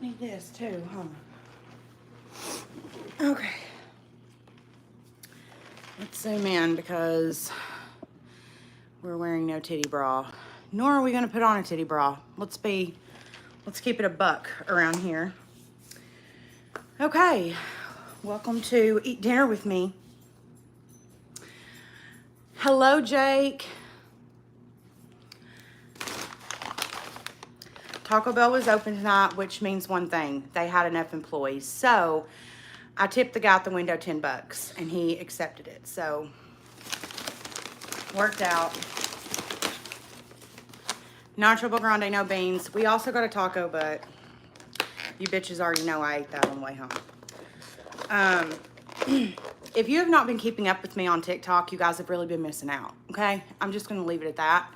Need this too, huh? Okay. Let's zoom in because we're wearing no titty bra. Nor are we going to put on a titty bra. Let's keep it a buck around here. Okay. Welcome to Eat Dinner with Me. Hello, Jake. Taco Bell was open tonight, which means one thing. They had enough employees. So I tipped the guy at the window $10 and he accepted it. So worked out. Non triple grande, no beans. We also got a taco, but you bitches already know I ate that on the way home. If you have not been keeping up with me on TikTok, you guys have really been missing out, okay? I'm just going to leave it at that.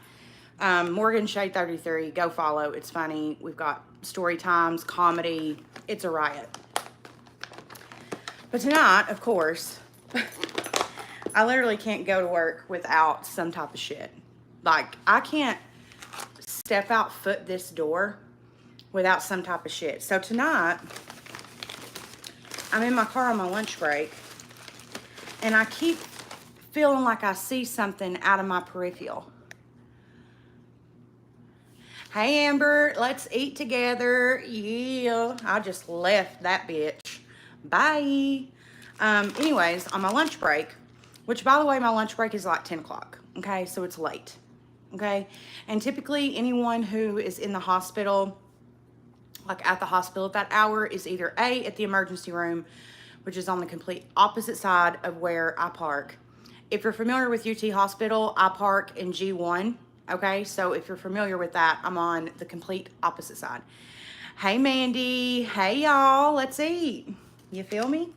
Morgan Shade 33, go follow. It's funny. We've got story times, comedy. It's a riot. But tonight, of course, I literally can't go to work without some type of shit. Like, I can't step out foot this door without some type of shit. So tonight, I'm in my car on my lunch break, and I keep feeling like I see something out of my peripheral. Hey, Amber, let's eat together. Yeah, I just left that bitch. Bye. Anyways, on my lunch break, which, by the way, my lunch break is like 10 o'clock, okay? So it's late, okay? And typically, anyone who is in the hospital, like at the hospital at that hour, is either A, at the emergency room, which is on the complete opposite side of where I park. If you're familiar with UT Hospital, I park in G1, okay? So if you're familiar with that, I'm on the complete opposite side. Hey, Mandy. Hey, y'all. Let's eat. You feel me?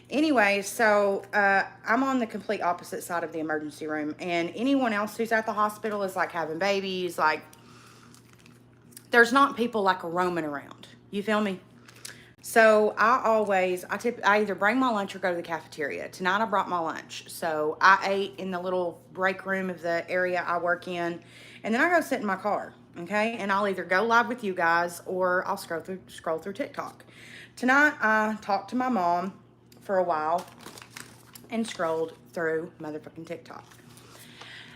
Anyway, so I'm on the complete opposite side of the emergency room, and anyone else who's at the hospital is like having babies, like there's not people like roaming around. You feel me? So I either bring my lunch or go to the cafeteria. Tonight I brought my lunch. So I ate in the little break room of the area I work in, and then I go sit in my car, okay? And I'll either go live with you guys or I'll scroll through TikTok. Tonight I talked to my mom for a while and scrolled through motherfucking TikTok.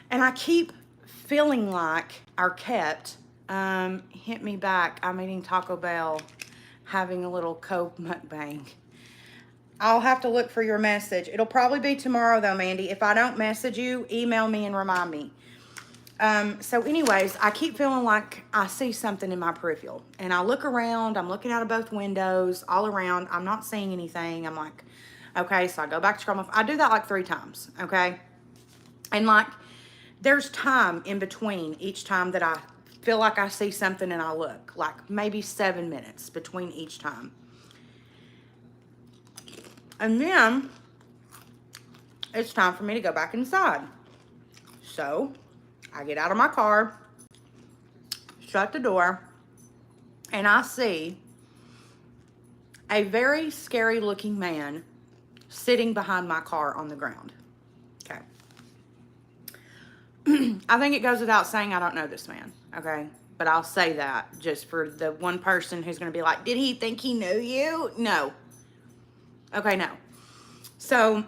And I keep feeling like hit me back. I'm eating Taco Bell, having a little Coke mukbang. I'll have to look for your message. It'll probably be tomorrow though, Mandy. If I don't message you, email me and remind me. So anyways, I keep feeling like I see something in my peripheral. And I look around, I'm looking out of both windows, all around. I'm not seeing anything. I'm like, okay, so I go back to scroll my phone. I do that like 3 times, okay? And like, there's time in between each time that I feel like I see something and I look. Like maybe 7 minutes between each time. And then it's time for me to go back inside. So I get out of my car, shut the door, and I see a very scary looking man sitting behind my car on the ground. Okay. I think it goes without saying I don't know this man, okay? But I'll say that just for the one person who's going to be like, did he think he knew you? No. Okay, no. So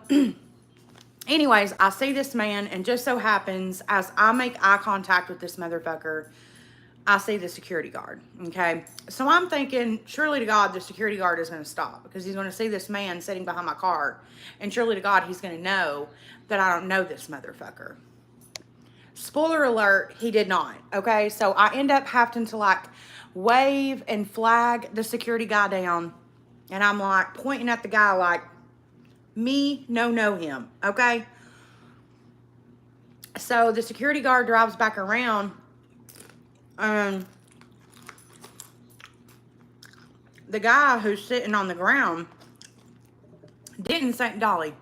anyways, I see this man, and just so happens, as I make eye contact with this motherfucker, I see the security guard, okay? So I'm thinking, surely to God, the security guard is going to stop, because he's going to see this man sitting behind my car, and surely to God, he's going to know that I don't know this motherfucker. Spoiler alert, he did not, okay? So I end up having to, like, wave and flag the security guy down, and I'm, like, pointing at the guy like, me, no know him, okay? So the security guard drives back around, the guy who's sitting on the ground didn't say, Dolly,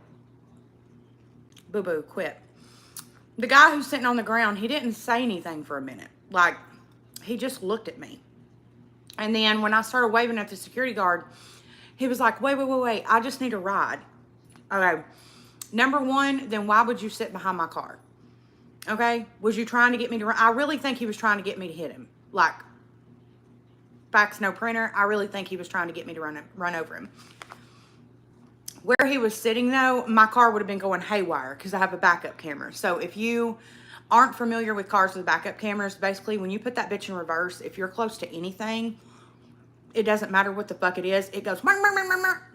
boo-boo, quit. The guy who's sitting on the ground, he didn't say anything for a minute. Like, he just looked at me. And then when I started waving at the security guard, he was like, wait, I just need a ride. Okay, number one, then why would you sit behind my car? Okay, was you trying to get me to run? I really think he was trying to get me to hit him. Like, fax no printer. I really think he was trying to get me to run over him. Where he was sitting though, my car would have been going haywire because I have a backup camera. So if you aren't familiar with cars with backup cameras, basically when you put that bitch in reverse, if you're close to anything, it doesn't matter what the fuck it is, it goes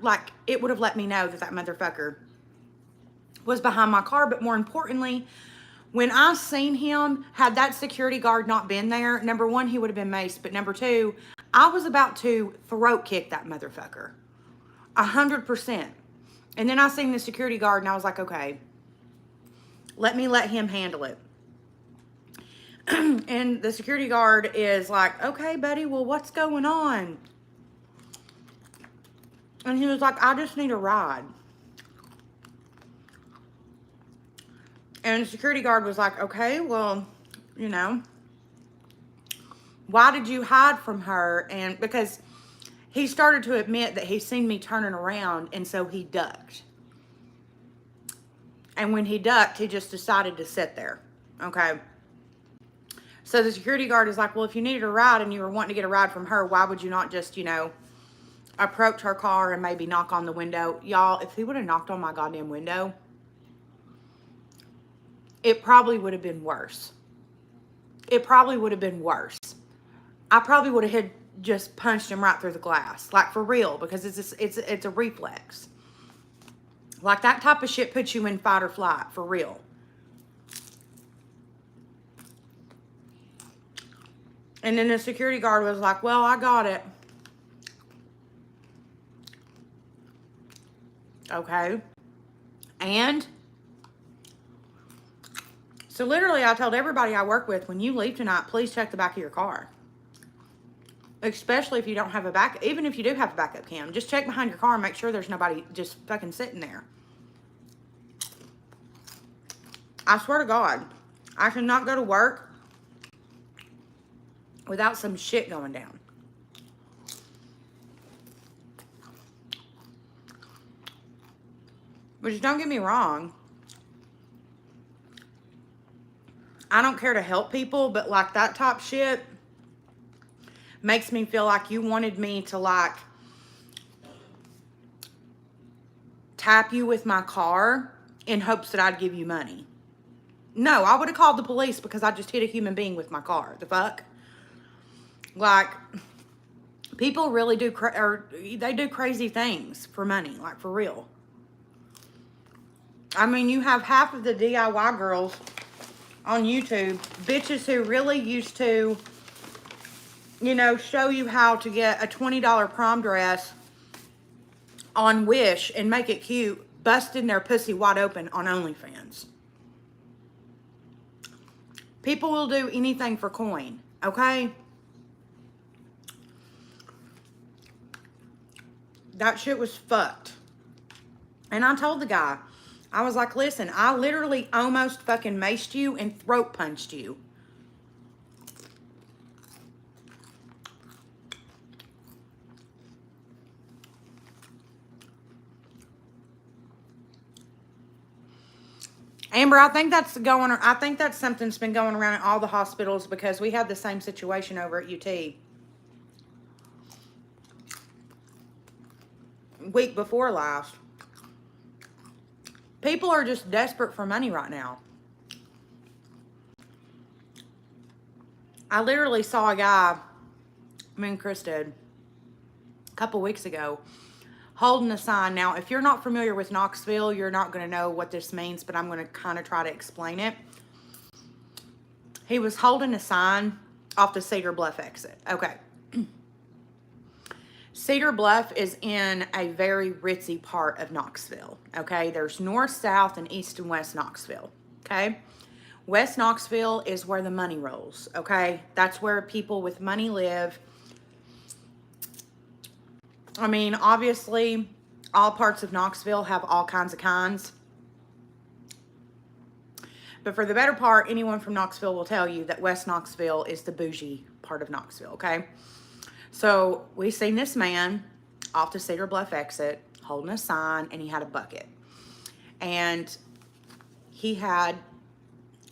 like it would have let me know that that motherfucker was behind my car. But more importantly, when I seen him, had that security guard not been there, number one, he would have been maced. But number two, I was about to throat kick that motherfucker. 100%. And then I seen the security guard and I was like, okay, let him handle it. And the security guard is like, okay, buddy, well, what's going on? And he was like, I just need a ride. And the security guard was like, okay, well, you know, why did you hide from her? And because he started to admit that he seen me turning around, and so he ducked. And when he ducked, he just decided to sit there, okay? So the security guard is like, well, if you needed a ride and you were wanting to get a ride from her, why would you not just, you know, approach her car and maybe knock on the window? Y'all, if he would have knocked on my goddamn window, it probably would have been worse. It probably would have been worse. I probably would have had just punched him right through the glass, like for real, because it's a reflex. Like that type of shit puts you in fight or flight, for real. And then the security guard was like, well, I got it. Okay. And so literally I told everybody I work with, when you leave tonight, please check the back of your car. Especially if you don't have a back, even if you do have a backup cam, just check behind your car and make sure there's nobody just fucking sitting there. I swear to God, I cannot go to work without some shit going down. Which, don't get me wrong, I don't care to help people, but like that type shit makes me feel like you wanted me to like tap you with my car in hopes that I'd give you money. No, I would have called the police because I just hit a human being with my car. The fuck? Like, people really do, they do crazy things for money, like for real. I mean, you have half of the DIY girls on YouTube, bitches who really used to, you know, show you how to get a $20 prom dress on Wish and make it cute, busting their pussy wide open on OnlyFans. People will do anything for coin, okay? That shit was fucked. And I told the guy, I was like, listen, I literally almost fucking maced you and throat punched you. Amber, I think that's something's been going around in all the hospitals because we had the same situation over at UT. Week before last. People are just desperate for money right now. I literally saw a guy, me and Chris did, a couple weeks ago, holding a sign. Now, if you're not familiar with Knoxville, you're not going to know what this means, but I'm going to kind of try to explain it. He was holding a sign off the Cedar Bluff exit. Okay. Cedar Bluff is in a very ritzy part of Knoxville, okay? There's north, south, and east and west Knoxville, okay? West Knoxville is where the money rolls, okay? That's where people with money live. I mean, obviously, all parts of Knoxville have all kinds of kinds. But for the better part, anyone from Knoxville will tell you that West Knoxville is the bougie part of Knoxville, okay? So we seen this man off the Cedar Bluff exit holding a sign, and he had a bucket. And he had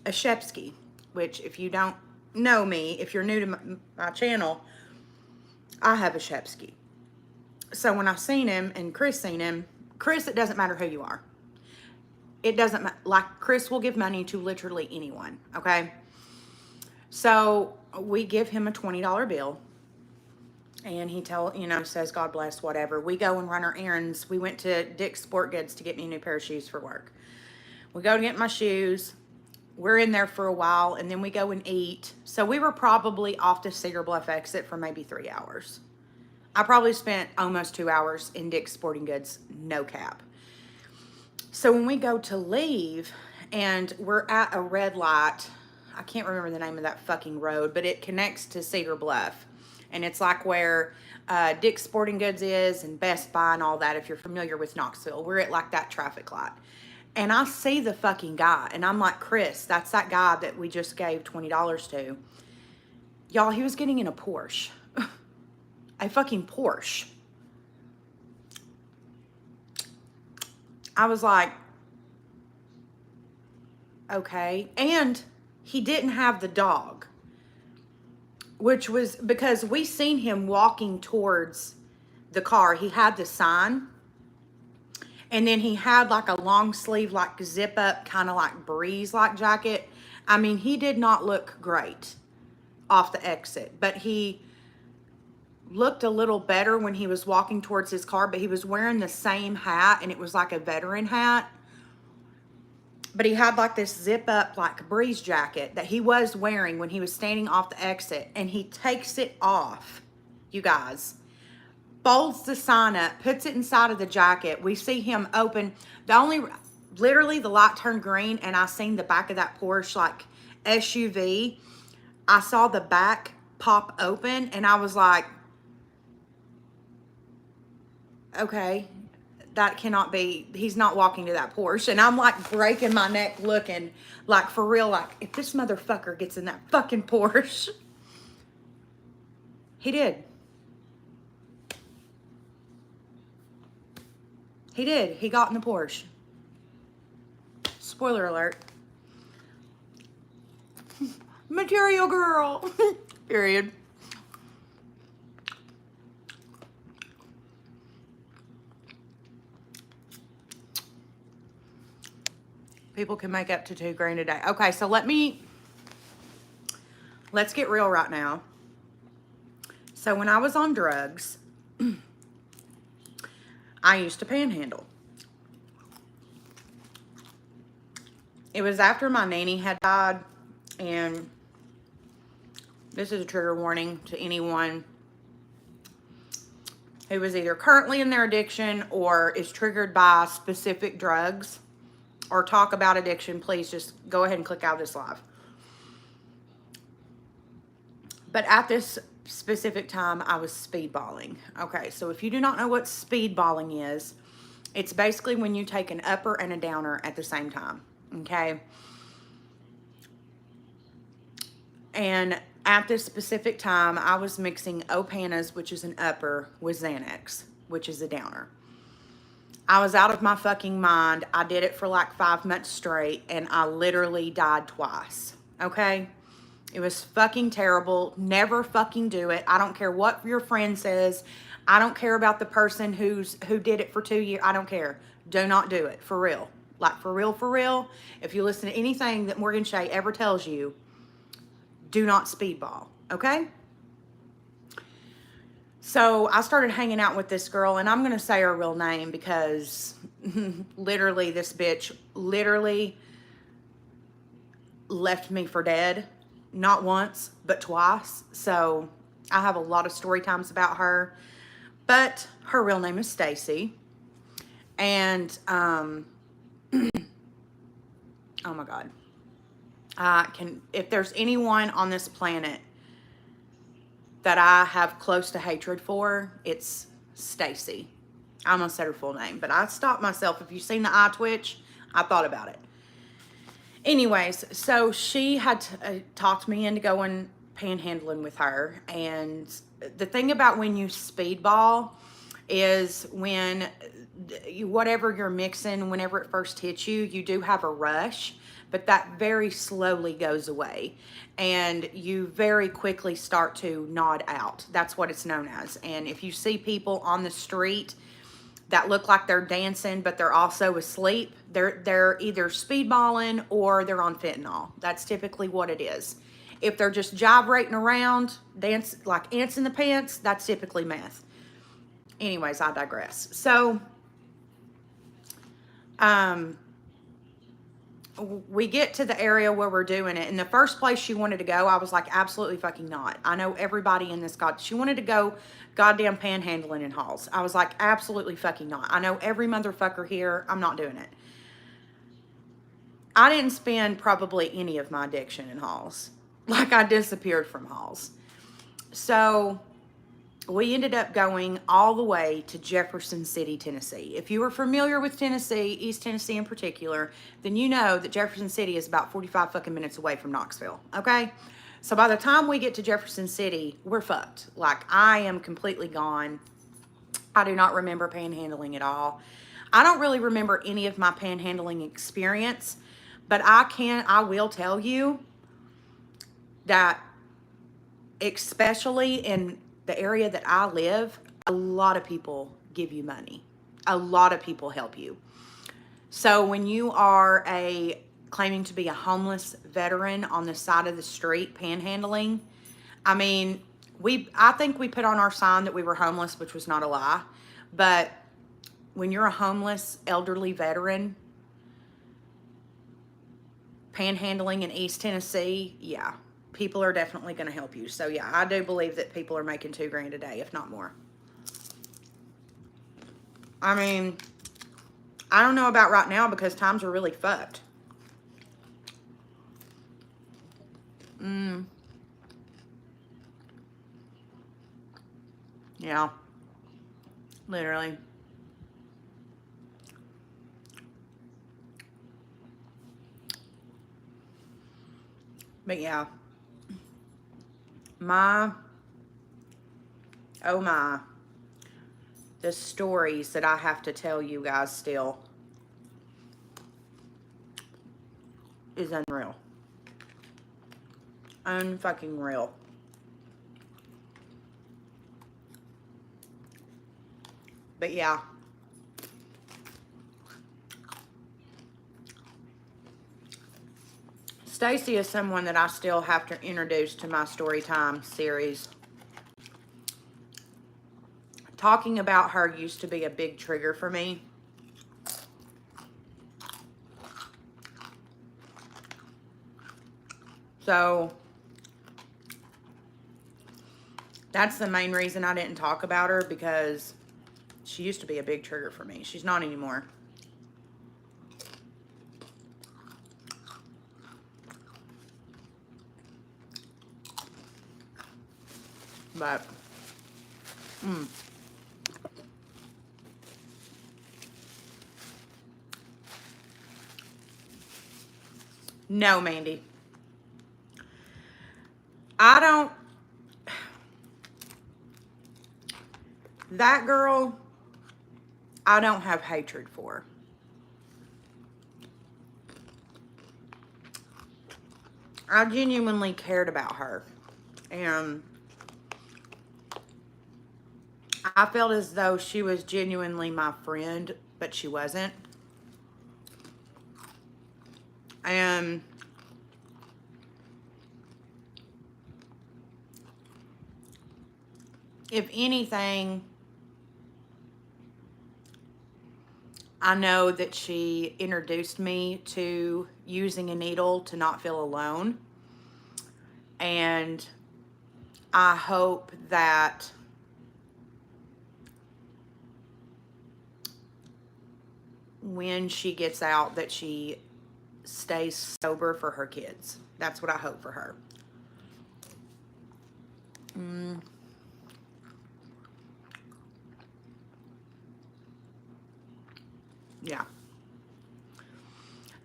a Shepsky, which if you don't know me, if you're new to my channel, I have a Shepsky. So when I seen him and Chris seen him, Chris, it doesn't matter who you are. It doesn't matter. Like, Chris will give money to literally anyone, okay? So we give him a $20 bill. And he says, God bless, whatever. We go and run our errands. We went to Dick's Sport Goods to get me a new pair of shoes for work. We go to get my shoes. We're in there for a while, and then we go and eat. So we were probably off to Cedar Bluff exit for maybe 3 hours. I probably spent almost 2 hours in Dick's Sporting Goods, no cap. So when we go to leave, and we're at a red light, I can't remember the name of that fucking road, but it connects to Cedar Bluff. And it's like where Dick's Sporting Goods is and Best Buy and all that, if you're familiar with Knoxville. We're at like that traffic light. And I see the fucking guy, and I'm like, Chris, that's that guy that we just gave $20 to. Y'all, he was getting in a Porsche. A fucking Porsche. I was like, okay. And he didn't have the dog, which was because we seen him walking towards the car. He had the sign. And then he had like a long sleeve, like zip up, kind of like breeze like jacket. I mean, he did not look great off the exit, but he looked a little better when he was walking towards his car, but he was wearing the same hat, and it was like a veteran hat. But he had like this zip up, like breeze jacket that he was wearing when he was standing off the exit, and he takes it off, you guys. Folds the sign up, puts it inside of the jacket. We see him open. Literally the light turned green, and I seen the back of that Porsche, like SUV. I saw the back pop open, and I was like, okay, that cannot be. He's not walking to that Porsche. And I'm like breaking my neck looking, like for real, like if this motherfucker gets in that fucking Porsche. He did. He did. He got in the Porsche. Spoiler alert. Material girl. Period. People can make up to $2,000 a day. Okay, so let's get real right now. So when I was on drugs, I used to panhandle. It was after my nanny had died, and this is a trigger warning to anyone who is either currently in their addiction or is triggered by specific drugs or talk about addiction. Please just go ahead and click out of this live. But at this specific time, I was speedballing. Okay, so if you do not know what speedballing is, it's basically when you take an upper and a downer at the same time. Okay. And at this specific time, I was mixing Opanas, which is an upper, with Xanax, which is a downer. I was out of my fucking mind. I did it for like 5 months straight, and I literally died twice. Okay? It was fucking terrible. Never fucking do it. I don't care what your friend says. I don't care about the person who did it for 2 years. I don't care. Do not do it. For real. Like, for real, for real. If you listen to anything that Morgan Shea ever tells you, do not speedball. Okay? So I started hanging out with this girl, and I'm going to say her real name because literally this bitch literally left me for dead. Not once, but twice. So I have a lot of story times about her. But her real name is Stacy. And, oh my God. If there's anyone on this planet that I have close to hatred for, it's Stacy. I almost said her full name, but I stopped myself. If you've seen the eye twitch, I thought about it. Anyways, so she had talked me into going panhandling with her. And the thing about when you speedball is when whatever you're mixing, whenever it first hits you, you do have a rush, but that very slowly goes away. And you very quickly start to nod out. That's what it's known as. And if you see people on the street that look like they're dancing, but they're also asleep, they're either speedballing or they're on fentanyl. That's typically what it is. If they're just gyrating around, dance like ants in the pants, that's typically meth. Anyways, I digress. So, we get to the area where we're doing it. And the first place she wanted to go, I was like, absolutely fucking not. I know everybody in this she wanted to go goddamn panhandling in halls. I was like, absolutely fucking not. I know every motherfucker here. I'm not doing it. I didn't spend probably any of my addiction in halls. Like, I disappeared from halls. So we ended up going all the way to Jefferson City, Tennessee. If you are familiar with Tennessee, East Tennessee in particular, then you know that Jefferson City is about 45 fucking minutes away from Knoxville, okay? So by the time we get to Jefferson City, we're fucked. Like, I am completely gone. I do not remember panhandling at all. I don't really remember any of my panhandling experience, but I will tell you that, especially in the area that I live, a lot of people give you money. A lot of people help you. So when you are claiming to be a homeless veteran on the side of the street panhandling, I mean, I think we put on our sign that we were homeless, which was not a lie. But when you're a homeless elderly veteran panhandling in East Tennessee, yeah, people are definitely going to help you. So yeah, I do believe that people are making $2,000 a day, if not more. I mean, I don't know about right now because times are really fucked. Yeah. Literally. But yeah. Oh my, the stories that I have to tell you guys still is unreal. Unfucking real. But yeah. Stacy is someone that I still have to introduce to my story time series. Talking about her used to be a big trigger for me. So that's the main reason I didn't talk about her, because she used to be a big trigger for me. She's not anymore. But, no, Mandy. I don't, that girl, I don't have hatred for. I genuinely cared about her. And I felt as though she was genuinely my friend, but she wasn't. And if anything, I know that she introduced me to using a needle to not feel alone. And I hope that when she gets out, that she stays sober for her kids. That's what I hope for her. Yeah.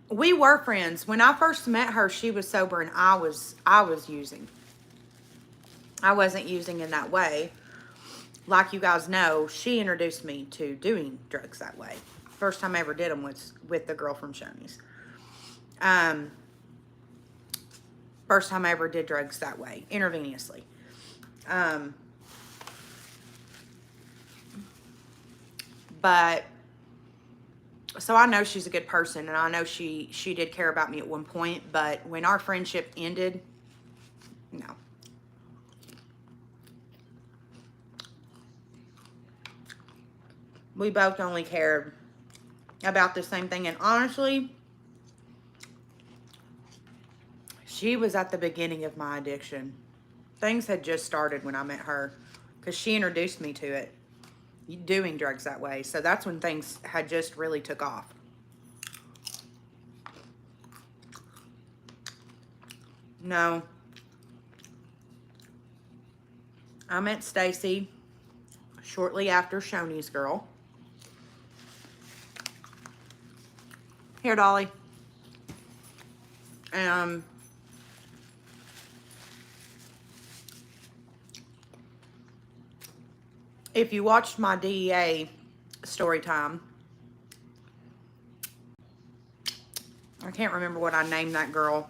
We were friends. When I first met her, she was sober and I was using. I wasn't using in that way. like you guys know, she introduced me to doing drugs that way. First time I ever did them was with the girl from Shoney's. First time I ever did drugs that way, intravenously. But so I know she's a good person, and I know she did care about me at one point, but when our friendship ended, no. We both only cared about the same thing, and honestly, she was at the beginning of my addiction. Things had just started when I met her, because she introduced me to it, doing drugs that way. So that's when things had just really took off. No. I met Stacy shortly after Shoney's girl. Here, Dolly. If you watched my DEA story time, I can't remember what I named that girl.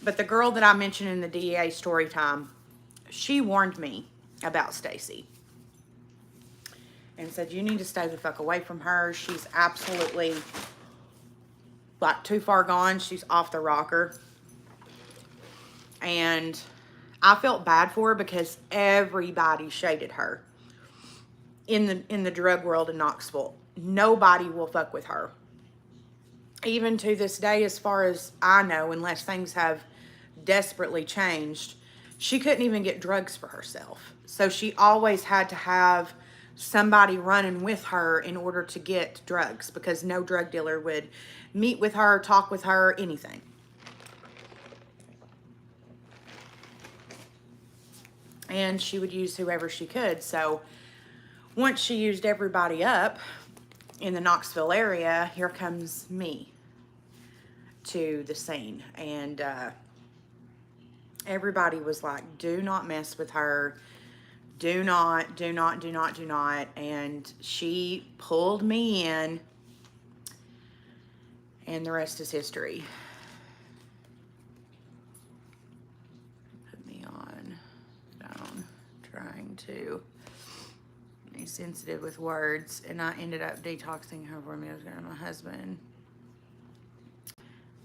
But the girl that I mentioned in the DEA story time, she warned me about Stacy. And said, you need to stay the fuck away from her. She's absolutely, like, too far gone. She's off the rocker. And I felt bad for her because everybody shaded her in the drug world in Knoxville. Nobody will fuck with her. Even to this day, as far as I know, unless things have desperately changed, she couldn't even get drugs for herself. So she always had to have somebody running with her in order to get drugs, because no drug dealer would meet with her, talk with her, anything. And she would use whoever she could. So once she used everybody up in the Knoxville area, here comes me to the scene. And everybody was like, do not mess with her. Do not, do not, do not, do not. And she pulled me in, and the rest is history. Put me on down, trying to be sensitive with words, and I ended up detoxing her for me. I was going to my husband.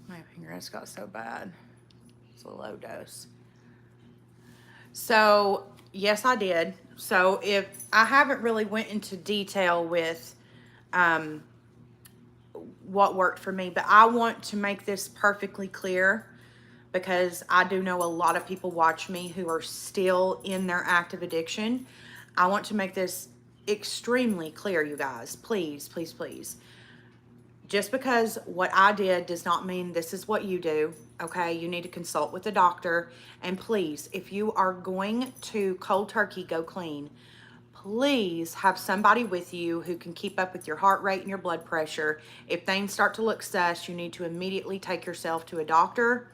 My fingers got so bad. It's a low dose. So yes, I did. So if I haven't really went into detail with what worked for me, but I want to make this perfectly clear, because I do know a lot of people watch me who are still in their active addiction. I want to make this extremely clear, you guys. Please, please, please. Just because what I did does not mean this is what you do, okay? You need to consult with a doctor. And please, if you are going to cold turkey go clean, please have somebody with you who can keep up with your heart rate and your blood pressure. If things start to look sus, you need to immediately take yourself to a doctor,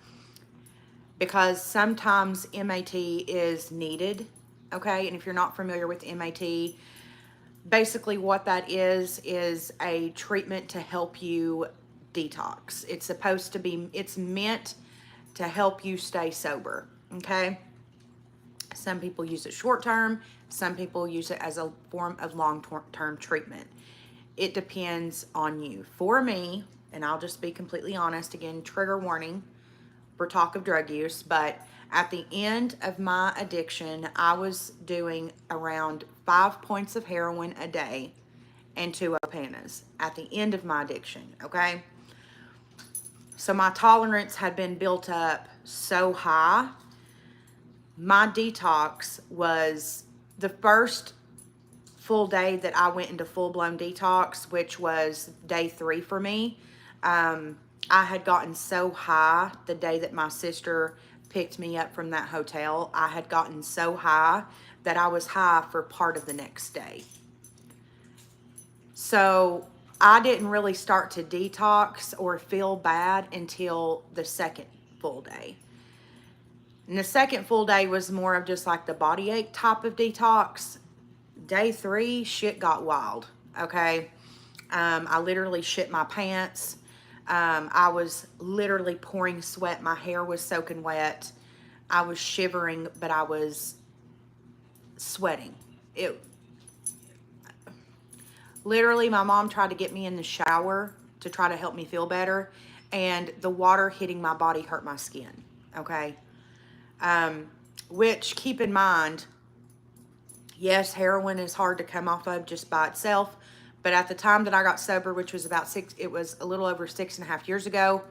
because sometimes MAT is needed, okay? And if you're not familiar with MAT, basically what that is a treatment to help you detox. It's supposed to be, it's meant to help you stay sober, okay? Some people use it short term, some people use it as a form of long-term treatment. It depends on you. For me, and I'll just be completely honest, again, trigger warning for talk of drug use, but at the end of my addiction, I was doing around 5 points of heroin a day and 2 Opanas at the end of my addiction, okay? So my tolerance had been built up so high. My detox was the first full day that I went into full-blown detox, which was day 3 for me. I had gotten so high the day that my sister picked me up from that hotel. I had gotten so high that I was high for part of the next day. So I didn't really start to detox or feel bad until the second full day. And the second full day was more of just like the body ache type of detox. Day 3, shit got wild. Okay. I literally shit my pants. I was literally pouring sweat. My hair was soaking wet. I was shivering, but I was sweating. It literally, my mom tried to get me in the shower to try to help me feel better, and the water hitting my body hurt my skin. Okay. Which, keep in mind, yes, heroin is hard to come off of just by itself. But at the time that I got sober, which was it was a little over 6.5 years ago,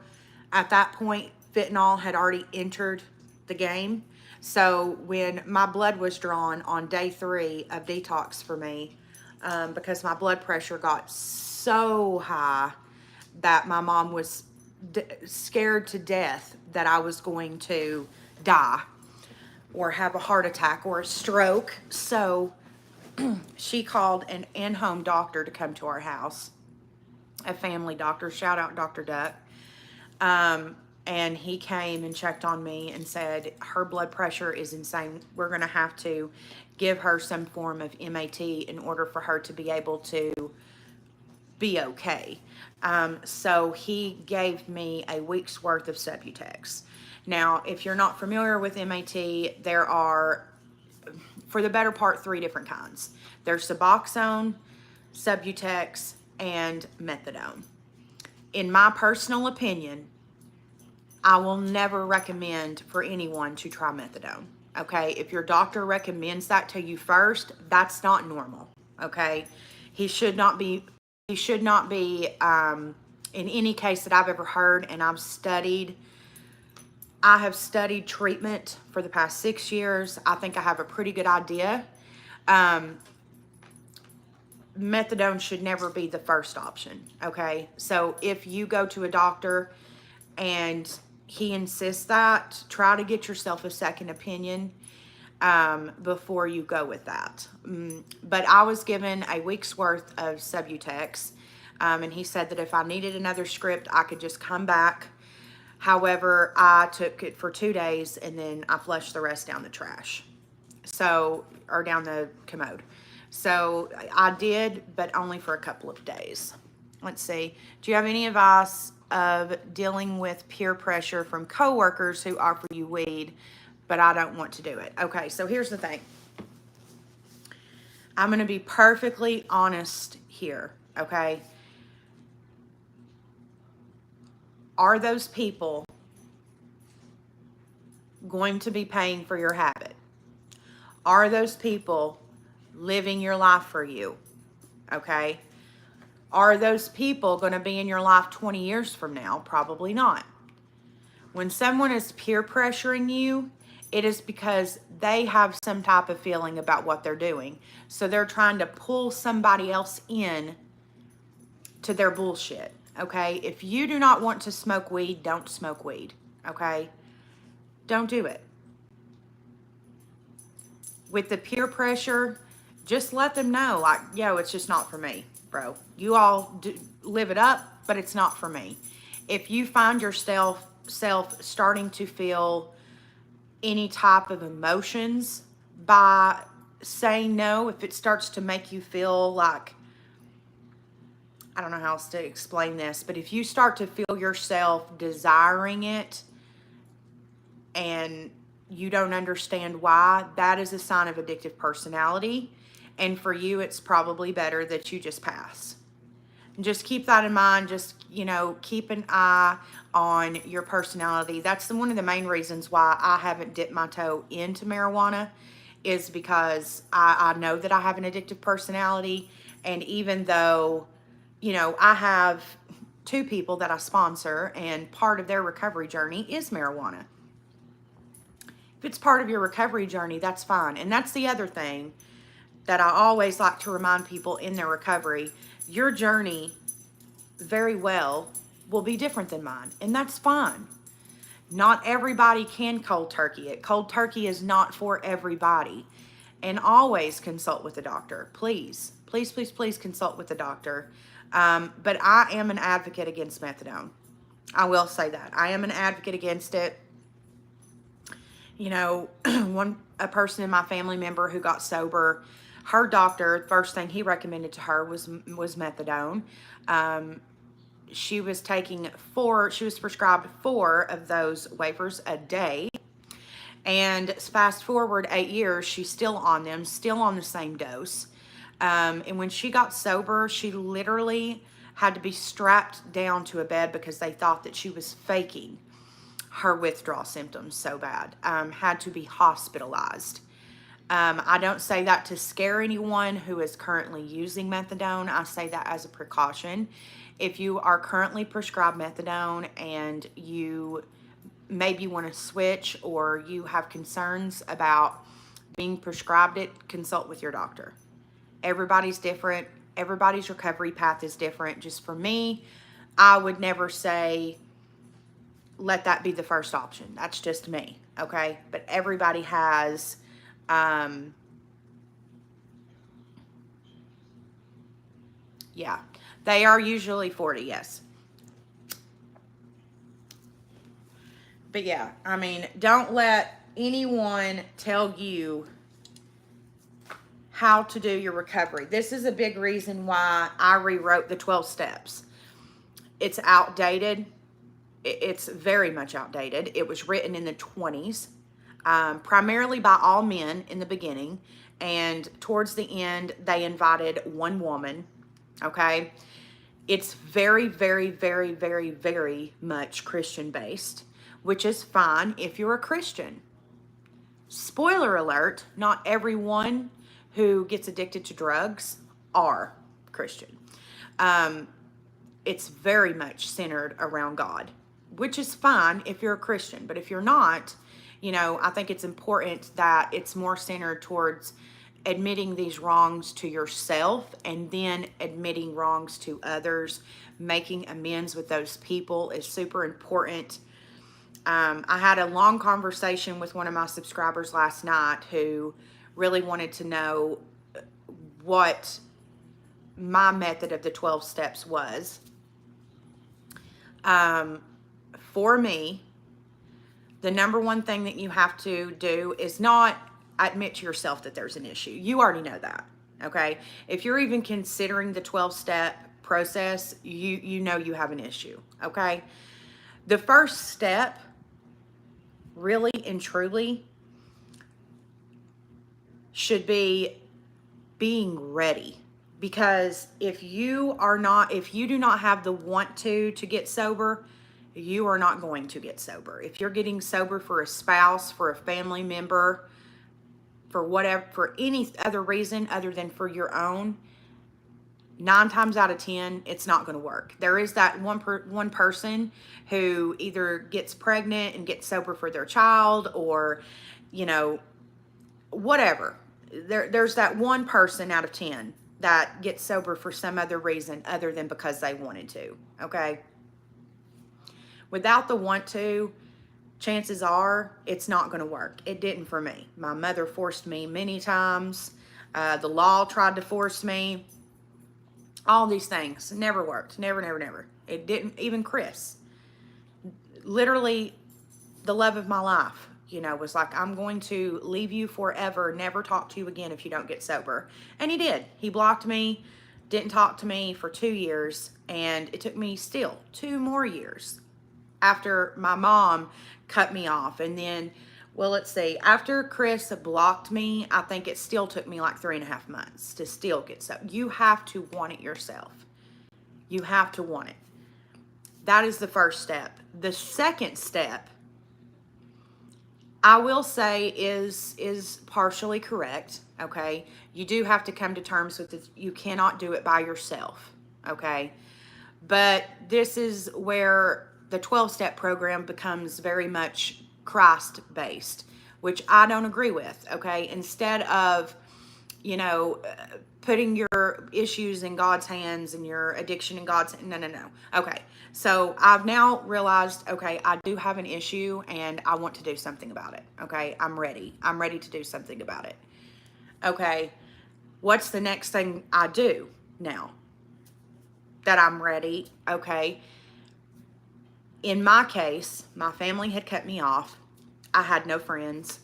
at that point, fentanyl had already entered the game. So when my blood was drawn on day 3 of detox for me, because my blood pressure got so high that my mom was scared to death that I was going to die or have a heart attack or a stroke. So she called an in-home doctor to come to our house, a family doctor. Shout out Dr. Duck. And he came and checked on me and said, her blood pressure is insane. We're going to have to give her some form of MAT in order for her to be able to be okay. So he gave me a week's worth of Subutex. Now, if you're not familiar with MAT, there are, for the better part, 3 different kinds. There's Suboxone, Subutex, and Methadone. In my personal opinion, I will never recommend for anyone to try Methadone. Okay, if your doctor recommends that to you first, that's not normal. Okay, he should not be. He should not be. In any case that I've ever heard, and I have studied treatment for the past 6 years. I think I have a pretty good idea. Methadone should never be the first option. Okay, so if you go to a doctor and he insists that, try to get yourself a second opinion before you go with that. But I was given a week's worth of Subutex, and he said that if I needed another script, I could just come back. However, I took it for 2 days and then I flushed the rest down the trash. So, or down the commode. So I did, but only for a couple of days. Let's see. Do you have any advice of dealing with peer pressure from coworkers who offer you weed, but I don't want to do it? Okay, so here's the thing. I'm going to be perfectly honest here, okay? Are those people going to be paying for your habit? Are those people living your life for you? Okay? Are those people going to be in your life 20 years from now? Probably not. When someone is peer pressuring you, it is because they have some type of feeling about what they're doing. So they're trying to pull somebody else in to their bullshit. Okay? If you do not want to smoke weed, don't smoke weed. Okay? Don't do it. With the peer pressure, just let them know, like, yo, it's just not for me, bro. You all live it up, but it's not for me. If you find yourself starting to feel any type of emotions by saying no, if it starts to make you feel like, I don't know how else to explain this, but if you start to feel yourself desiring it and you don't understand why, that is a sign of addictive personality. And for you, it's probably better that you just pass. Just keep that in mind. Just, keep an eye on your personality. That's one of the main reasons why I haven't dipped my toe into marijuana, is because I know that I have an addictive personality. And even though, I have 2 people that I sponsor, and part of their recovery journey is marijuana. If it's part of your recovery journey, that's fine. And that's the other thing that I always like to remind people in their recovery. Your journey very well will be different than mine, and that's fine. Not everybody can cold turkey it. Cold turkey is not for everybody. And always consult with the doctor. Please, please, please, please consult with the doctor. But I am an advocate against methadone. I will say that. I am an advocate against it. You know, a person in my family member who got sober, her doctor, first thing he recommended to her was methadone. She was taking she was prescribed 4 of those wafers a day. And fast forward 8 years, she's still on them, still on the same dose. And when she got sober, she literally had to be strapped down to a bed because they thought that she was faking her withdrawal symptoms so bad. Had to be hospitalized. I don't say that to scare anyone who is currently using methadone. I say that as a precaution. If you are currently prescribed methadone and you maybe want to switch, or you have concerns about being prescribed it, consult with your doctor. Everybody's different. Everybody's recovery path is different. Just for me, I would never say let that be the first option. That's just me, okay? But everybody has yeah. They are usually 40, yes. But yeah, I mean, don't let anyone tell you how to do your recovery. This is a big reason why I rewrote the 12 steps. It's outdated. It's very much outdated. It was written in the 20s, primarily by all men in the beginning. And towards the end, they invited one woman. Okay. It's very, very, very, very, very much Christian based, which is fine if you're a Christian. Spoiler alert, not everyone who gets addicted to drugs are Christian. It's very much centered around God, which is fine if you're a Christian. But if you're not, I think it's important that it's more centered towards admitting these wrongs to yourself and then admitting wrongs to others. Making amends with those people is super important. I had a long conversation with one of my subscribers last night who really wanted to know what my method of the 12 steps was. For me, the number one thing that you have to do is not admit to yourself that there's an issue. You already know that, okay? If you're even considering the 12-step process, you know you have an issue, okay? The first step, really and truly, should be being ready. Because if you do not have the want to get sober, you are not going to get sober. If you're getting sober for a spouse, for a family member, for whatever, for any other reason other than for your own, 9 times out of 10, it's not going to work. There is that one person who either gets pregnant and gets sober for their child, or, whatever. There's that one person out of 10 that gets sober for some other reason other than because they wanted to, okay? Without the want to, chances are it's not going to work. It didn't for me. My mother forced me many times. The law tried to force me. All these things never worked. Never, never, never. It didn't. Even Chris, literally the love of my life, was like, I'm going to leave you forever, never talk to you again if you don't get sober. And he did. He blocked me, didn't talk to me for 2 years. And it took me still 2 more years after my mom cut me off. And then, well, let's see, after Chris blocked me, I think it still took me like 3.5 months to still get sober. You have to want it yourself. You have to want it. That is the first step. The second step, I will say, is partially correct, okay? You do have to come to terms with it. You cannot do it by yourself, okay? But this is where the 12-step program becomes very much Christ-based, which I don't agree with, okay? Instead of, putting your issues in God's hands and your addiction in God's hands. No. Okay, so I've now realized, okay, I do have an issue and I want to do something about it, okay? I'm ready. I'm ready to do something about it. Okay, what's the next thing I do now that I'm ready? Okay, in my case, my family had cut me off. I had no friends.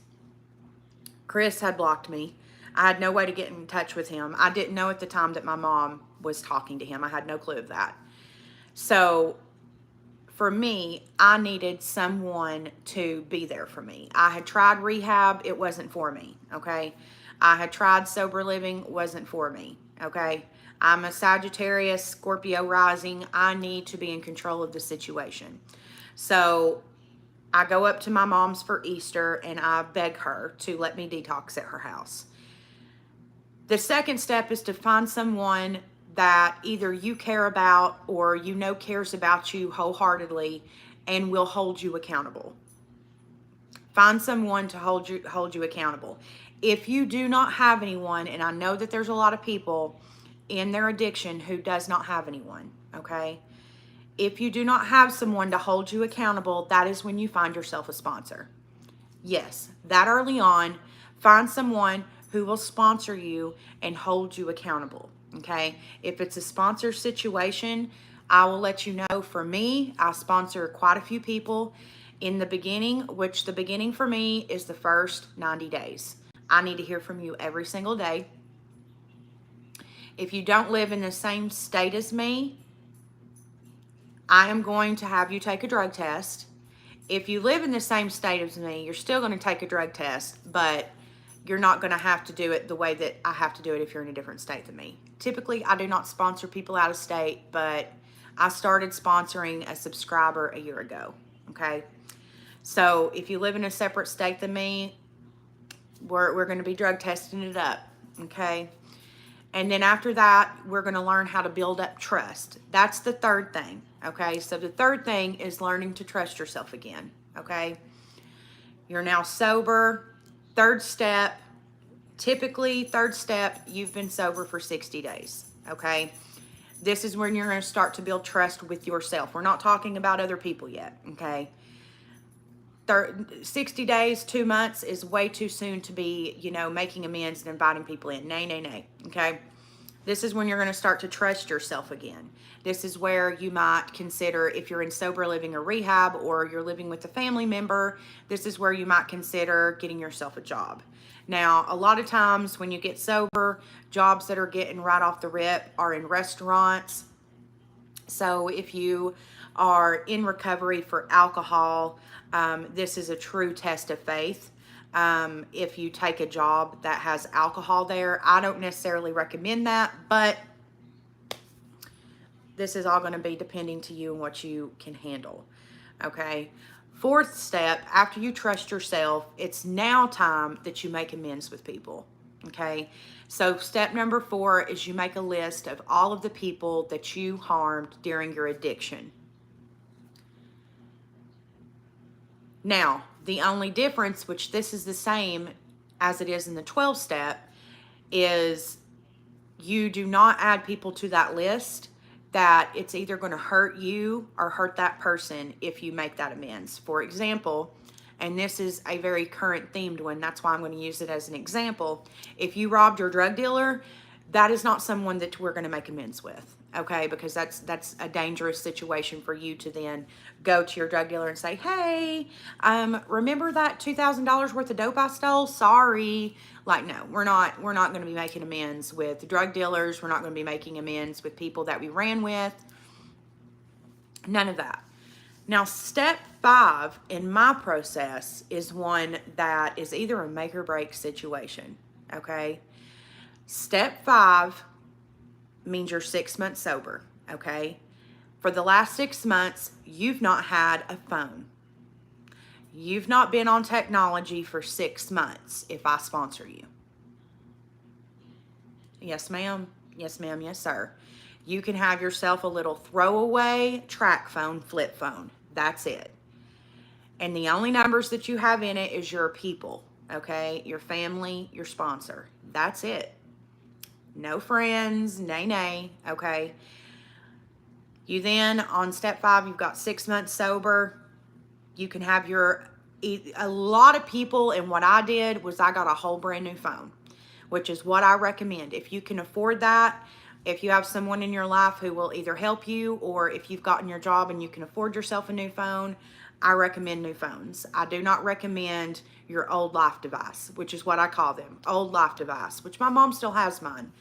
Chris had blocked me. I had no way to get in touch with him. I didn't know at the time that my mom was talking to him. I had no clue of that. So for me, I needed someone to be there for me. I had tried rehab, it wasn't for me, okay? I had tried sober living, wasn't for me, okay? I'm a Sagittarius, Scorpio rising. I need to be in control of the situation. So I go up to my mom's for Easter and I beg her to let me detox at her house. The second step is to find someone that either you care about or you know cares about you wholeheartedly and will hold you accountable. Find someone to hold you accountable. If you do not have anyone, and I know that there's a lot of people in their addiction who does not have anyone, okay? If you do not have someone to hold you accountable, that is when you find yourself a sponsor. Yes, that early on, find someone who will sponsor you and hold you accountable, okay? If it's a sponsor situation, I will let you know. For me, I sponsor quite a few people in the beginning, which the beginning for me is the first 90 days. I need to hear from you every single day. If you don't live in the same state as me, I am going to have you take a drug test. If you live in the same state as me, you're still going to take a drug test, but you're not going to have to do it the way that I have to do it if you're in a different state than me. Typically, I do not sponsor people out of state, but I started sponsoring a subscriber a year ago, okay? So if you live in a separate state than me, we're going to be drug testing it up, okay? And then after that, we're going to learn how to build up trust. That's the third thing, okay? So the third thing is learning to trust yourself again, okay? You're now sober. Third step, typically third step, you've been sober for 60 days, okay? This is when you're going to start to build trust with yourself. We're not talking about other people yet, okay? 60 days, 2 months is way too soon to be, making amends and inviting people in. Nay, nay, nay, okay? This is when you're going to start to trust yourself again. This is where you might consider, if you're in sober living or rehab or you're living with a family member, this is where you might consider getting yourself a job. Now, a lot of times when you get sober, jobs that are getting right off the rip are in restaurants. So if you are in recovery for alcohol, this is a true test of faith. If you take a job that has alcohol there, I don't necessarily recommend that, but this is all going to be depending to you and what you can handle, okay? Fourth step, after you trust yourself, it's now time that you make amends with people, okay? So step number 4 is you make a list of all of the people that you harmed during your addiction. Now, the only difference, which this is the same as it is in the 12 step, is you do not add people to that list that it's either going to hurt you or hurt that person if you make that amends. For example, and this is a very current themed one, that's why I'm going to use it as an example. If you robbed your drug dealer, that is not someone that we're going to make amends with, okay? Because that's a dangerous situation for you to then go to your drug dealer and say, hey, remember that $2,000 worth of dope I stole? Sorry. Like, no, we're not going to be making amends with drug dealers. We're not going to be making amends with people that we ran with. None of that. Now, step 5 in my process is one that is either a make or break situation, okay? Step 5 means you're 6 months sober, okay? For the last 6 months, you've not had a phone. You've not been on technology for 6 months if I sponsor you. Yes, ma'am. Yes, ma'am. Yes, sir. You can have yourself a little throwaway track phone, flip phone. That's it. And the only numbers that you have in it is your people, okay? Your family, your sponsor. That's it. No friends, nay, okay? You then, on step 5, you've got 6 months sober. You can have a lot of people, and what I did was I got a whole brand new phone, which is what I recommend. If you can afford that, if you have someone in your life who will either help you, or if you've gotten your job and you can afford yourself a new phone, I recommend new phones. I do not recommend your old life device, which is what I call them, old life device, which my mom still has mine.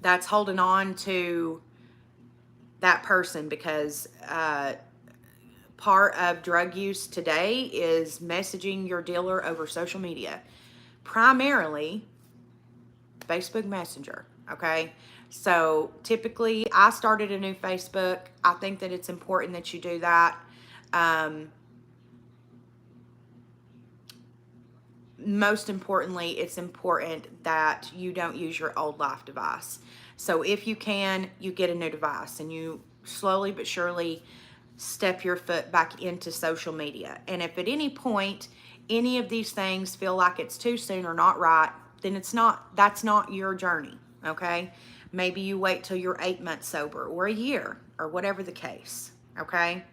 That's holding on to that person because part of drug use today is messaging your dealer over social media, primarily Facebook Messenger. Okay. So typically, I started a new Facebook. I think that it's important that you do that. Most importantly, it's important that you don't use your old life device. So if you can, you get a new device and you slowly but surely step your foot back into social media. And if at any point any of these things feel like it's too soon or not right, then that's not your journey, okay? Maybe you wait till you're 8 months sober or a year or whatever the case, okay?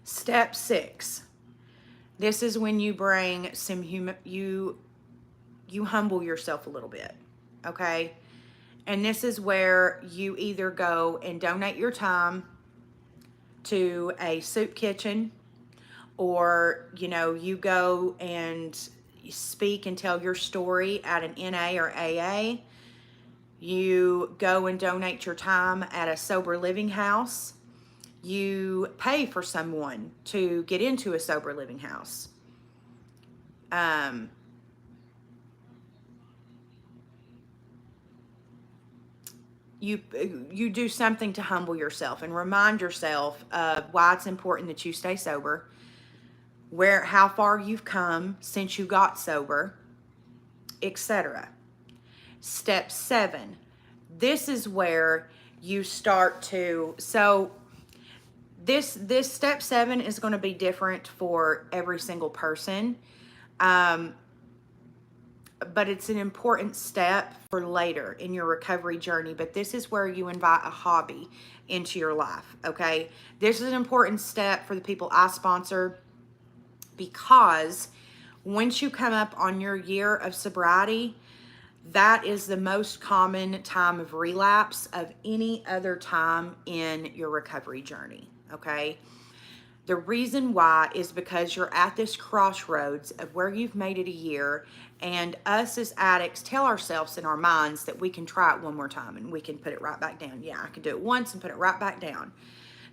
Step 6. This is when you bring some you humble yourself a little bit, okay? And this is where you either go and donate your time to a soup kitchen, or you go and speak and tell your story at an NA or AA. You go and donate your time at a sober living house. You pay for someone to get into a sober living house. You do something to humble yourself and remind yourself of why it's important that you stay sober, how far you've come since you got sober, etc. Step 7. This is where you start to, so this step 7 is going to be different for every single person. But it's an important step for later in your recovery journey. But this is where you invite a hobby into your life, okay? This is an important step for the people I sponsor, because once you come up on your year of sobriety, that is the most common time of relapse of any other time in your recovery journey, okay? The reason why is because you're at this crossroads of where you've made it a year, and us as addicts tell ourselves in our minds that we can try it one more time and we can put it right back down. Yeah, I can do it once and put it right back down.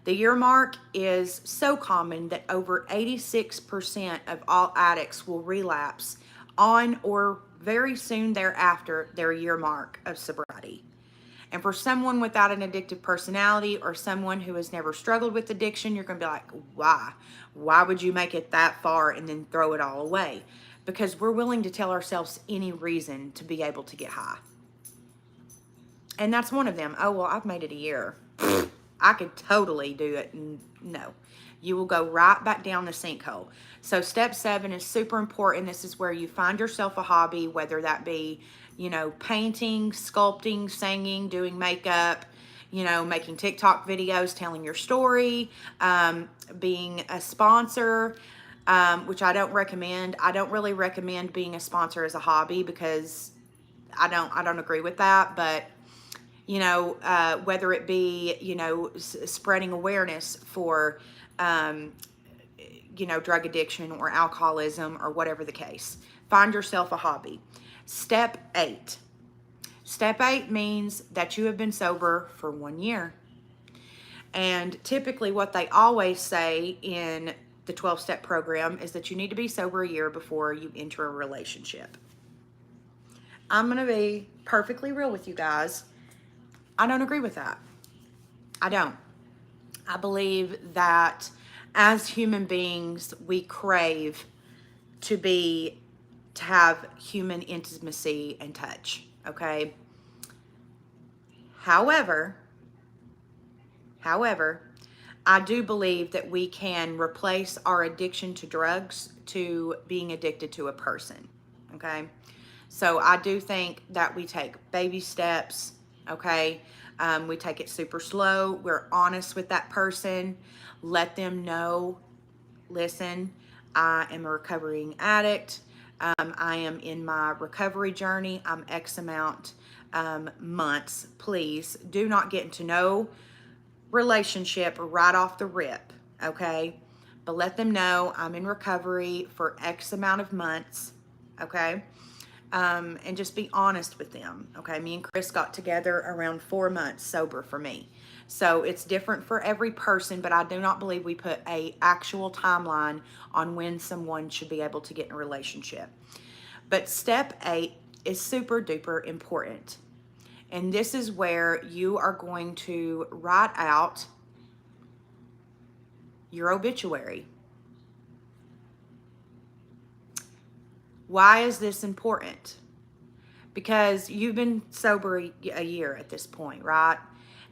The year mark is so common that over 86% of all addicts will relapse on or very soon thereafter their year mark of sobriety. And for someone without an addictive personality or someone who has never struggled with addiction, you're going to be like, why? Why would you make it that far and then throw it all away? Because we're willing to tell ourselves any reason to be able to get high. And that's one of them. Oh, well, I've made it a year. I could totally do it. No, you will go right back down the sinkhole. So step 7 is super important. This is where you find yourself a hobby, whether that be, painting, sculpting, singing, doing makeup, making TikTok videos, telling your story, being a sponsor, which I don't recommend. I don't really recommend being a sponsor as a hobby because I don't agree with that. But whether it be, spreading awareness for, drug addiction or alcoholism or whatever the case. Find yourself a hobby. Step 8. Step 8 means that you have been sober for 1 year. And typically what they always say in the 12-step program is that you need to be sober a year before you enter a relationship. I'm going to be perfectly real with you guys. I don't agree with that. I don't. I believe that as human beings, we crave to have human intimacy and touch, okay? However, I do believe that we can replace our addiction to drugs to being addicted to a person, okay? So I do think that we take baby steps, okay? We take it super slow. We're honest with that person. Let them know, listen, I am a recovering addict. I am in my recovery journey. I'm X amount months. Please do not get into no relationship right off the rip, okay? But let them know I'm in recovery for X amount of months, okay? And just be honest with them, okay? Me and Chris got together around 4 months sober for me. So it's different for every person, but I do not believe we put a actual timeline on when someone should be able to get in a relationship. But step 8 is super duper important. And this is where you are going to write out your obituary. Why is this important? Because you've been sober a year at this point, right?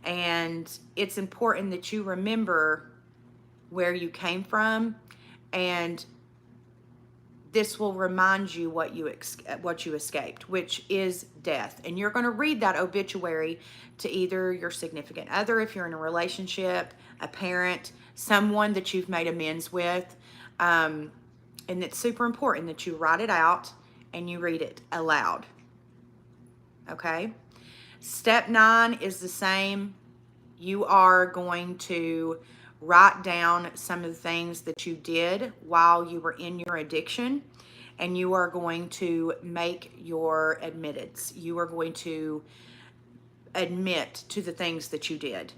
And it's important that you remember where you came from, and this will remind you what you escaped, which is death. And you're going to read that obituary to either your significant other, if you're in a relationship, a parent, someone that you've made amends with. And it's super important that you write it out and you read it aloud. Okay? Step 9 is the same. You are going to write down some of the things that you did while you were in your addiction, and you are going to make your admittance. You are going to admit to the things that you did.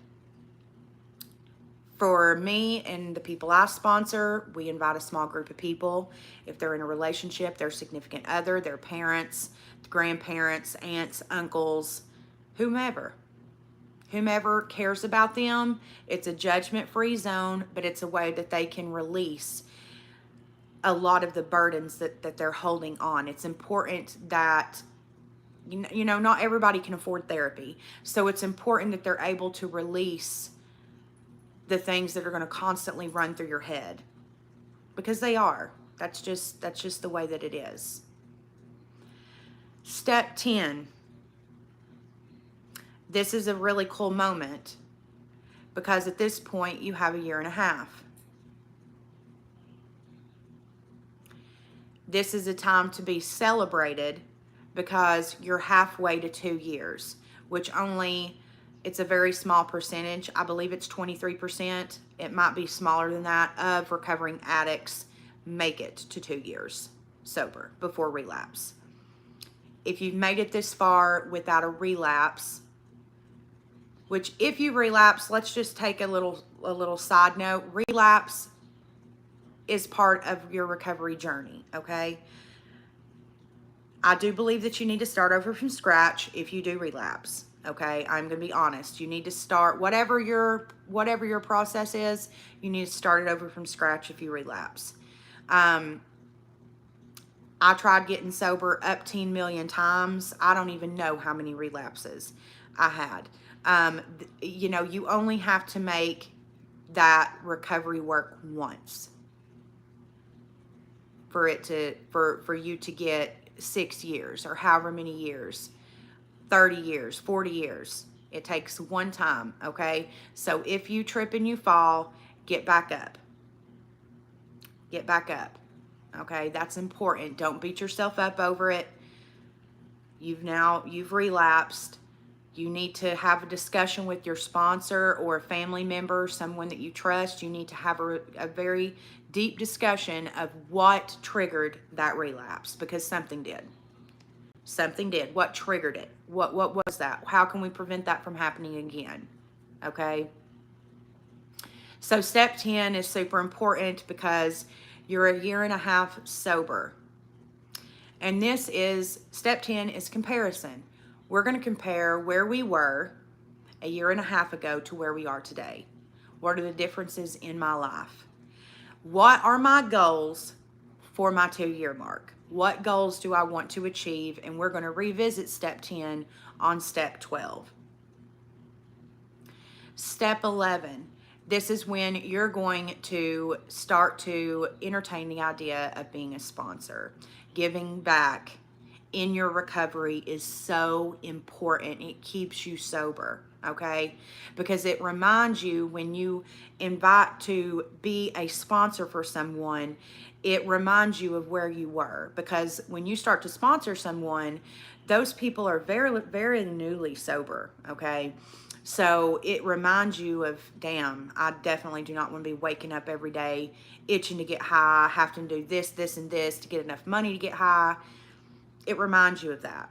For me and the people I sponsor, we invite a small group of people. If they're in a relationship, their significant other, their parents, grandparents, aunts, uncles, whomever cares about them. It's a judgment-free zone, but it's a way that they can release a lot of the burdens that they're holding on. It's important that, you know, not everybody can afford therapy. So it's important that they're able to release the things that are going to constantly run through your head, because they are. That's just the way that it is. Step 10. This is a really cool moment, because at this point you have a year and a half. This is a time to be celebrated, because you're halfway to 2 years, which it's a very small percentage. I believe it's 23%. It might be smaller than that, of recovering addicts make it to 2 years sober before relapse. If you've made it this far without a relapse, which if you relapse, let's just take a little side note. Relapse is part of your recovery journey, okay? I do believe that you need to start over from scratch if you do relapse, okay? I'm going to be honest. You need to start, whatever your process is, you need to start it over from scratch if you relapse. I tried getting sober up 10 million times. I don't even know how many relapses I had. You know, you only have to make that recovery work once for you to get 6 years, or however many years, 30 years, 40 years. It takes one time, okay? So if you trip and you fall, get back up. Get back up, okay? That's important. Don't beat yourself up over it. You've relapsed. You need to have a discussion with your sponsor or a family member, someone that you trust. You need to have a very deep discussion of what triggered that relapse, because something did. Something did. What triggered it? What was that? How can we prevent that from happening again? Okay? So step 10 is super important, because you're a year and a half sober. And step 10 is comparison. We're going to compare where we were a year and a half ago to where we are today. What are the differences in my life? What are my goals for my 2-year mark? What goals do I want to achieve? And we're going to revisit step 10 on step 12. Step 11. This is when you're going to start to entertain the idea of being a sponsor. Giving back in your recovery is so important. It keeps you sober, okay? Because it reminds you, when you invite to be a sponsor for someone, it reminds you of where you were. Because when you start to sponsor someone, those people are very, very newly sober, okay? So it reminds you of, damn, I definitely do not want to be waking up every day itching to get high, having to do this, this, and this to get enough money to get high. It reminds you of that.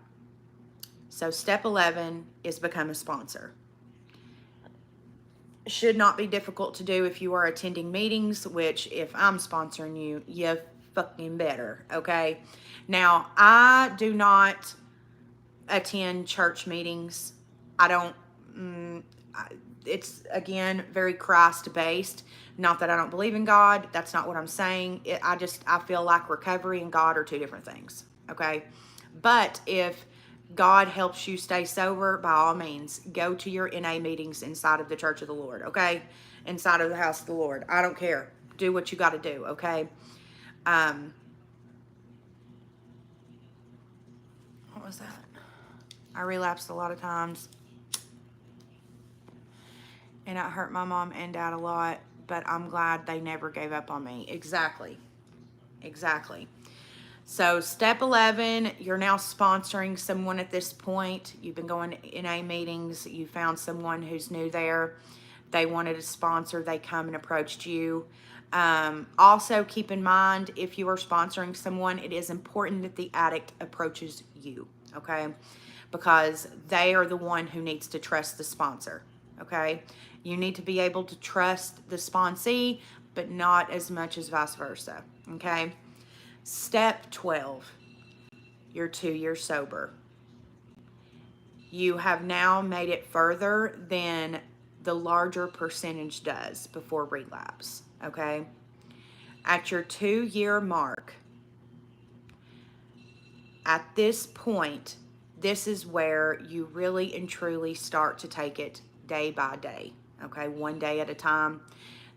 So step 11 is become a sponsor. Should not be difficult to do if you are attending meetings, which if I'm sponsoring you, you fucking better, okay? Now, I do not attend church meetings. I don't, it's again very Christ based. Not that I don't believe in God. That's not what I'm saying. I feel like recovery and God are two different things, okay? But if God helps you stay sober, by all means, go to your NA meetings inside of the Church of the Lord, okay? Inside of the house of the Lord. I don't care. Do what you got to do, okay? What was that? I relapsed a lot of times. And it hurt my mom and dad a lot, but I'm glad they never gave up on me. Exactly. Exactly. So step 11, you're now sponsoring someone at this point. You've been going to NA meetings. You found someone who's new there. They wanted a sponsor. They come and approached you. Also, keep in mind, if you are sponsoring someone, it is important that the addict approaches you, okay? Because they are the one who needs to trust the sponsor, okay? You need to be able to trust the sponsee, but not as much as vice versa, okay? Step 12, you're 2 years sober. You have now made it further than the larger percentage does before relapse, okay? At your 2-year mark, at this point, this is where you really and truly start to take it day by day, okay? One day at a time.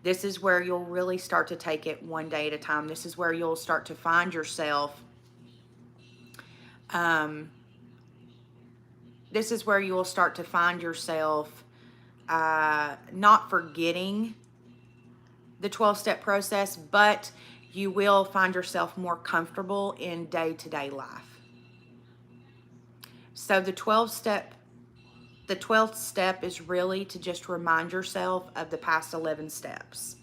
This is where you'll really start to take it one day at a time. This is where you'll start to find yourself. This is where you will start to find yourself not forgetting the 12-step process, but you will find yourself more comfortable in day-to-day life. So the 12th step is really to just remind yourself of the past 11 steps.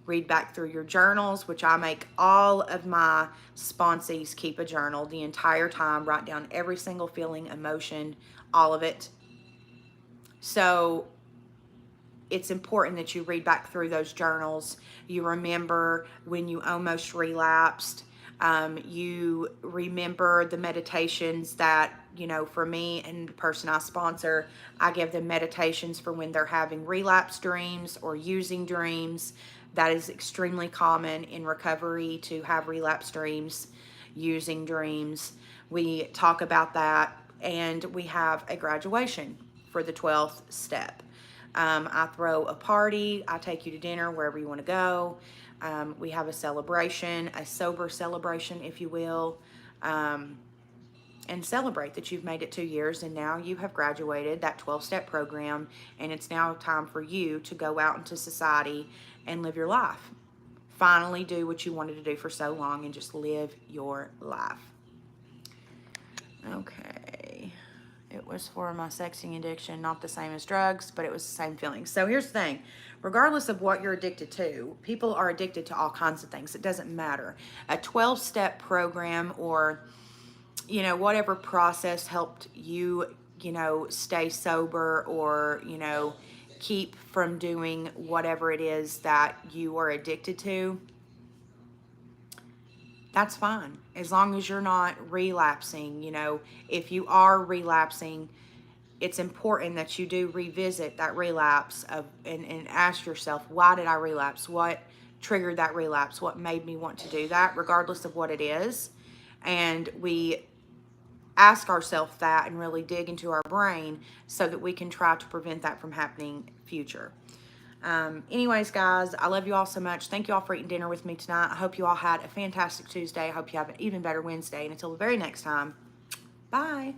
Read back through your journals, which I make all of my sponsees keep a journal the entire time. Write down every single feeling, emotion, all of it. So it's important that you read back through those journals. You remember when you almost relapsed. You remember the meditations that, for me and the person I sponsor, I give them meditations for when they're having relapse dreams or using dreams. That is extremely common in recovery to have relapse dreams, using dreams. We talk about that, and we have a graduation for the 12th step. I throw a party. I take you to dinner wherever you want to go. We have a celebration, a sober celebration, if you will, and celebrate that you've made it 2 years and now you have graduated that 12-step program, and it's now time for you to go out into society and live your life. Finally do what you wanted to do for so long and just live your life. Okay. It was for my sexting addiction, not the same as drugs, but it was the same feeling. So here's the thing. Regardless of what you're addicted to, people are addicted to all kinds of things. It doesn't matter. A 12-step program or, whatever process helped you, stay sober or, keep from doing whatever it is that you are addicted to, that's fine. As long as you're not relapsing, if you are relapsing, it's important that you do revisit that relapse and ask yourself, why did I relapse? What triggered that relapse? What made me want to do that, regardless of what it is? And we ask ourselves that and really dig into our brain so that we can try to prevent that from happening future. Anyways, guys, I love you all so much. Thank you all for eating dinner with me tonight. I hope you all had a fantastic Tuesday. I hope you have an even better Wednesday. And until the very next time, bye.